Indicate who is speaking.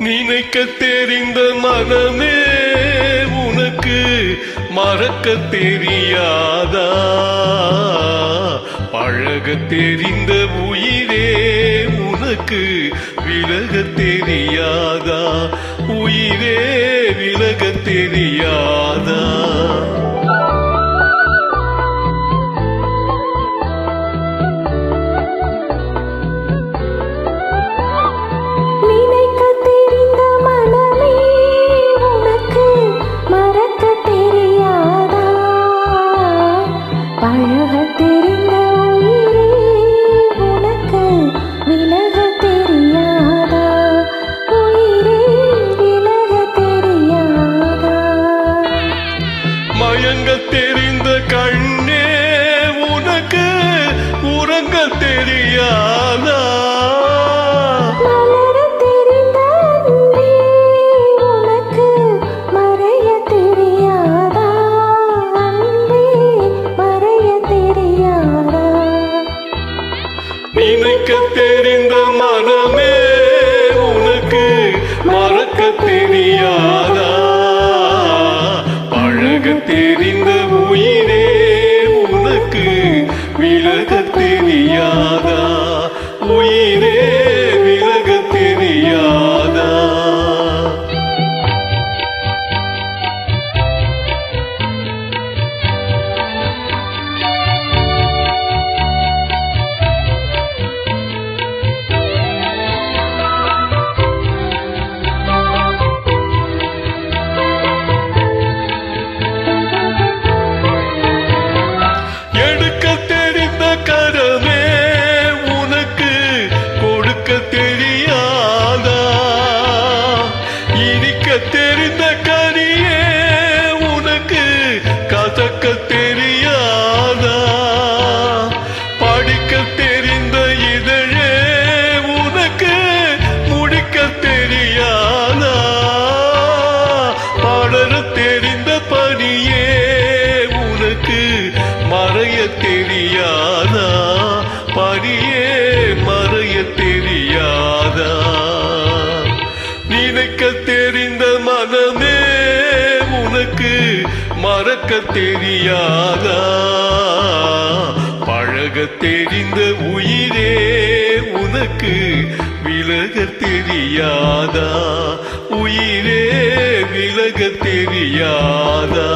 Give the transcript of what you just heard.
Speaker 1: நினைக்க தெரிந்த மனமே உனக்கு மறக்க தெரியாதா? பழக தெரிந்த உயிரே உனக்கு விலக தெரியாதா? உயிரே விலக தெரியாதா? மயங்க தெரிந்த கண்ணே உனக்கு உறங்க தெரியாதா?
Speaker 2: மலர தெரிந்த அன்பே உனக்கு மறைய தெரியாதா? அன்பே மறைய தெரியாதா?
Speaker 1: நினைக்க தெரிந்த மனமே உனக்கு மறக்க தெரியாதா? பழக தெரிந்த உயிரே உனக்கு விலக தெரியாதா? உயிரே விலக தெரியாதா? தெரிந்த கனியே உனக்கு கசக்க தெரியாதா? படிக்க தெரிந்த இதழே உனக்கு முடிக்க தெரியாதா? படர தெரிந்த பனியே உனக்கு மறைய தெரியாதா? பனியே மறைய தெரியாதா? நினைக்க தெரிந்த மனமே உனக்கு மறக்க தெரியாதா? பழக தெரிந்த உயிரே உனக்கு விலக தெரியாதா? உயிரே விலக தெரியாதா?